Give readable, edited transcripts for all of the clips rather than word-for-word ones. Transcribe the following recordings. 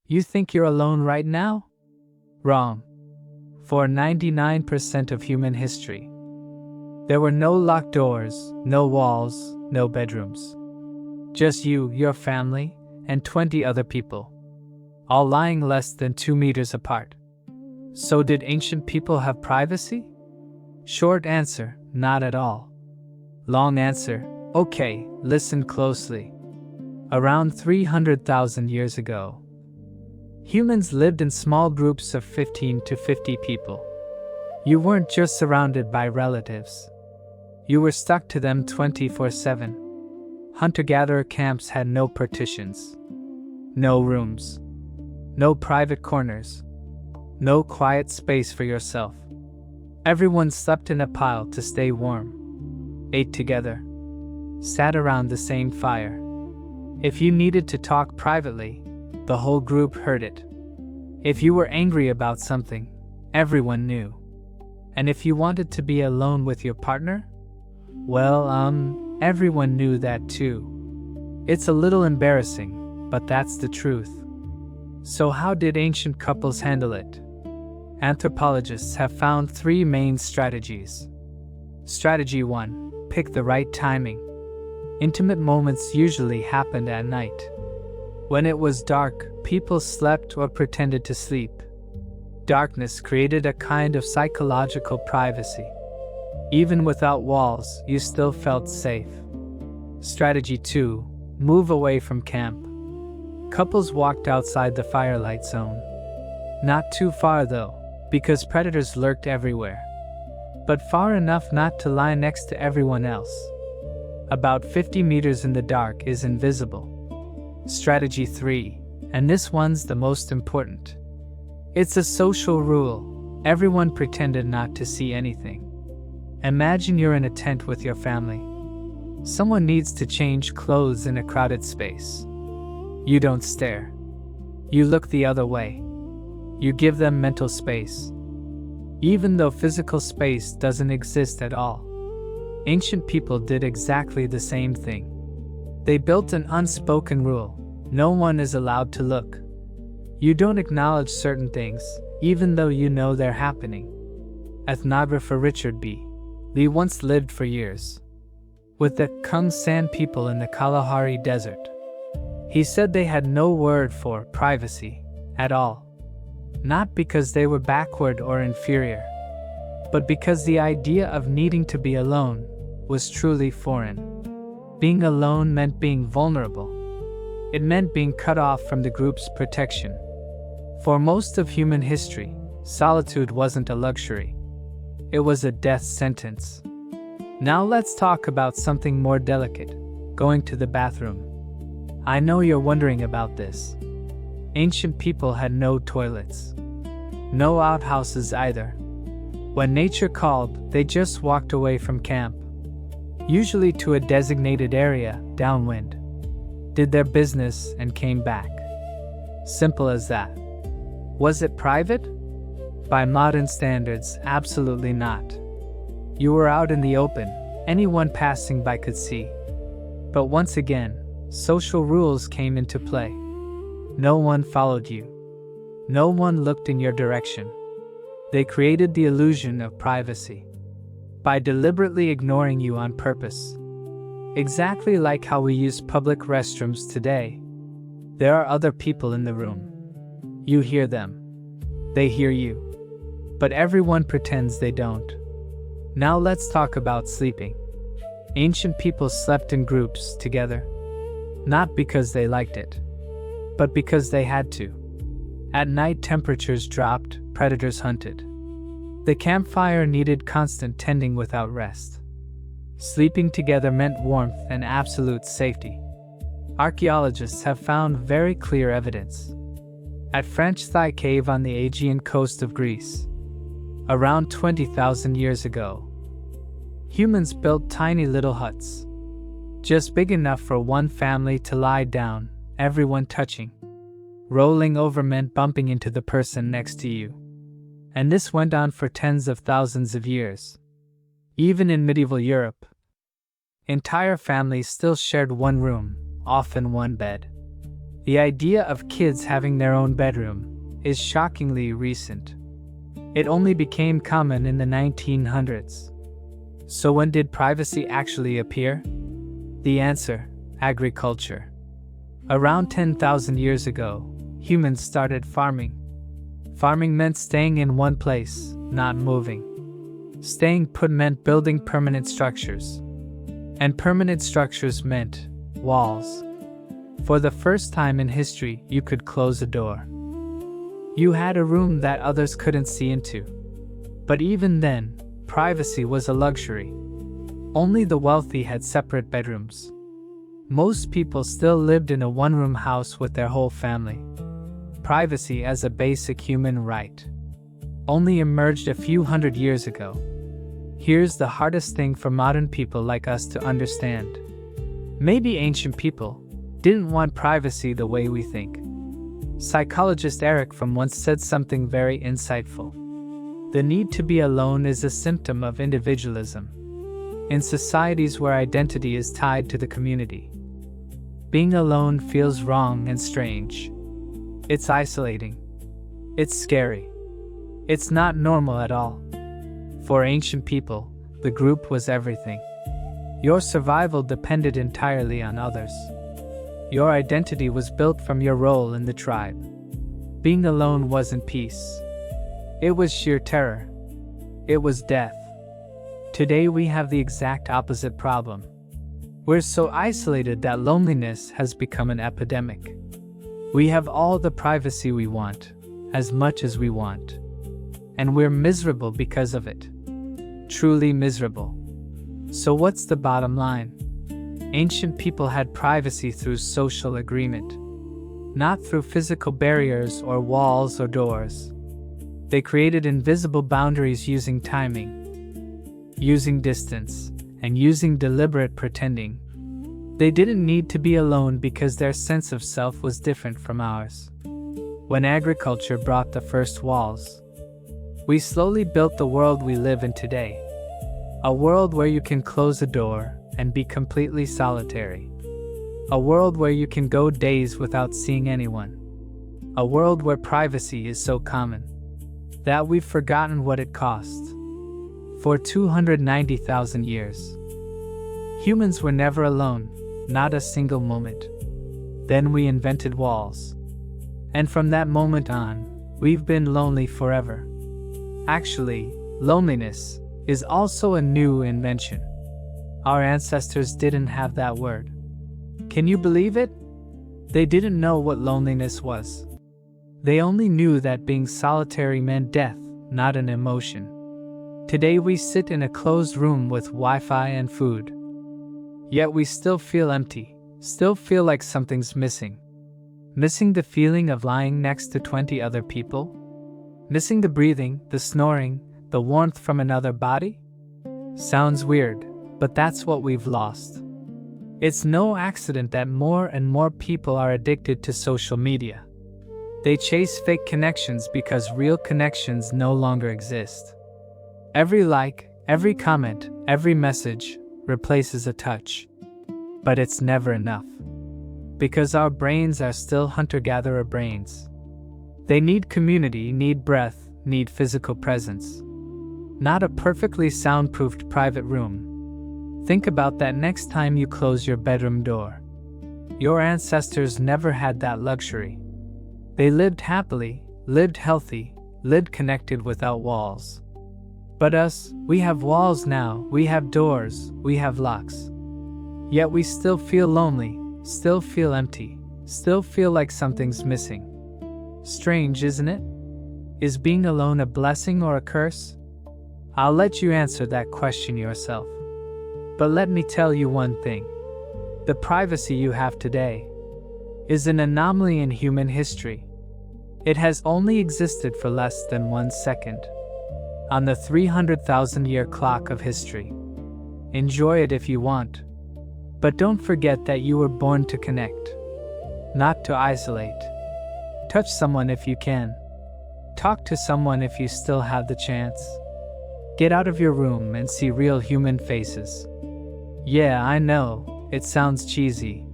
You think you're alone right now? Wrong. For 99% of human history, there were no locked doors, no walls, no bedrooms. Just you, your family, and 20 other people, all lying less than 2 meters apart. So did ancient people have privacy? Short answer, not at all. Long answer, okay, listen closely. Around 300,000 years ago, humans lived in small groups of 15 to 50 people. You weren't just surrounded by relatives. You were stuck to them 24/7. Hunter-gatherer camps had no partitions, no rooms, no private corners, no quiet space for yourself. Everyone slept in a pile to stay warm, ate together, sat around the same fire. If you needed to talk privately, the whole group heard it. If you were angry about something, everyone knew. And if you wanted to be alone with your partner, well, everyone knew that too. It's a little embarrassing, but that's the truth. So how did ancient couples handle it? Anthropologists have found 3 main strategies. Strategy 1. Pick the right timing. Intimate moments usually happened at night. When it was dark, people slept or pretended to sleep. Darkness created a kind of psychological privacy. Even without walls, you still felt safe. Strategy 2. Move away from camp. Couples walked outside the firelight zone. Not too far though, because predators lurked everywhere. But far enough not to lie next to everyone else. About 50 meters in the dark is invisible. Strategy 3, and this one's the most important. It's a social rule. Everyone pretended not to see anything. Imagine you're in a tent with your family. Someone needs to change clothes in a crowded space. You don't stare. You look the other way. You give them mental space. Even though physical space doesn't exist at all. Ancient people did exactly the same thing. They built an unspoken rule. No one is allowed to look. You don't acknowledge certain things, even though you know they're happening. Ethnographer Richard B. Lee once lived for years with the Kung San people in the Kalahari Desert. He said they had no word for privacy at all. Not because they were backward or inferior, but because the idea of needing to be alone was truly foreign. Being alone meant being vulnerable. It meant being cut off from the group's protection. For most of human history, solitude wasn't a luxury. It was a death sentence. Now let's talk about something more delicate, going to the bathroom. I know you're wondering about this. Ancient people had no toilets. No outhouses either. When nature called, they just walked away from camp. Usually to a designated area, downwind. Did their business and came back. Simple as that. Was it private? By modern standards, absolutely not. You were out in the open, anyone passing by could see. But once again, social rules came into play. No one followed you. No one looked in your direction. They created the illusion of privacy by deliberately ignoring you on purpose. Exactly like how we use public restrooms today. There are other people in the room. You hear them. They hear you. But everyone pretends they don't. Now let's talk about sleeping. Ancient people slept in groups together. Not because they liked it, but because they had to. At night temperatures dropped, predators hunted. The campfire needed constant tending without rest. Sleeping together meant warmth and absolute safety. Archaeologists have found very clear evidence. At French Thigh Cave on the Aegean coast of Greece, around 20,000 years ago, humans built tiny little huts, just big enough for one family to lie down, everyone touching. Rolling over meant bumping into the person next to you. And this went on for tens of thousands of years. Even in medieval Europe, entire families still shared one room, often one bed. The idea of kids having their own bedroom is shockingly recent. It only became common in the 1900s. So when did privacy actually appear? The answer: agriculture. Around 10,000 years ago, humans started farming. Farming meant staying in one place, not moving. Staying put meant building permanent structures. And permanent structures meant walls. For the first time in history, you could close a door. You had a room that others couldn't see into. But even then, privacy was a luxury. Only the wealthy had separate bedrooms. Most people still lived in a one-room house with their whole family. Privacy as a basic human right only emerged a few hundred years ago. Here's the hardest thing for modern people like us to understand. Maybe ancient people didn't want privacy the way we think. Psychologist Eric Fromm once said something very insightful. The need to be alone is a symptom of individualism. In societies where identity is tied to the community, being alone feels wrong and strange. It's isolating. It's scary. It's not normal at all. For ancient people, the group was everything. Your survival depended entirely on others. Your identity was built from your role in the tribe. Being alone wasn't peace. It was sheer terror. It was death. Today we have the exact opposite problem. We're so isolated that loneliness has become an epidemic. We have all the privacy we want, as much as we want. And we're miserable because of it. Truly miserable. So what's the bottom line? Ancient people had privacy through social agreement, not through physical barriers or walls or doors. They created invisible boundaries using timing, using distance, and using deliberate pretending. They didn't need to be alone because their sense of self was different from ours. When agriculture brought the first walls, we slowly built the world we live in today. A world where you can close a door and be completely solitary. A world where you can go days without seeing anyone. A world where privacy is so common that we've forgotten what it cost. For 290,000 years, humans were never alone, not a single moment. Then we invented walls. And from that moment on, we've been lonely forever. Actually, loneliness is also a new invention. Our ancestors didn't have that word. Can you believe it? They didn't know what loneliness was. They only knew that being solitary meant death, not an emotion. Today we sit in a closed room with Wi-Fi and food. Yet we still feel empty, still feel like something's missing. Missing the feeling of lying next to 20 other people? Missing the breathing, the snoring, the warmth from another body? Sounds weird, but that's what we've lost. It's no accident that more and more people are addicted to social media. They chase fake connections because real connections no longer exist. Every like, every comment, every message replaces a touch. But it's never enough. Because our brains are still hunter-gatherer brains. They need community, need breath, need physical presence. Not a perfectly soundproofed private room. Think about that next time you close your bedroom door. Your ancestors never had that luxury. They lived happily, lived healthy, lived connected without walls. But us, we have walls now, we have doors, we have locks. Yet we still feel lonely, still feel empty, still feel like something's missing. Strange, isn't it? Is being alone a blessing or a curse? I'll let you answer that question yourself. But let me tell you one thing. The privacy you have today is an anomaly in human history. It has only existed for less than 1 second on the 300,000-year clock of history. Enjoy it if you want. But don't forget that you were born to connect, not to isolate. Touch someone if you can. Talk to someone if you still have the chance. Get out of your room and see real human faces. Yeah, I know, it sounds cheesy.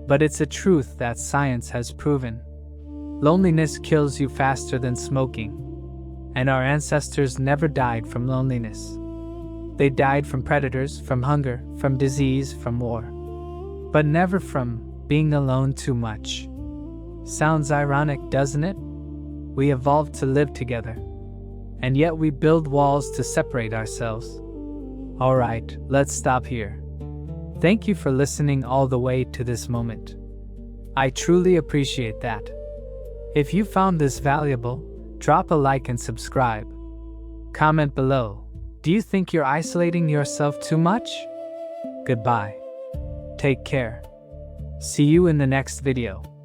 But it's a truth that science has proven. Loneliness kills you faster than smoking. And our ancestors never died from loneliness. They died from predators, from hunger, from disease, from war. But never from being alone too much. Sounds ironic, doesn't it? We evolved to live together. And yet we build walls to separate ourselves. Alright, let's stop here. Thank you for listening all the way to this moment. I truly appreciate that. If you found this valuable, drop a like and subscribe. Comment below. Do you think you're isolating yourself too much? Goodbye. Take care. See you in the next video.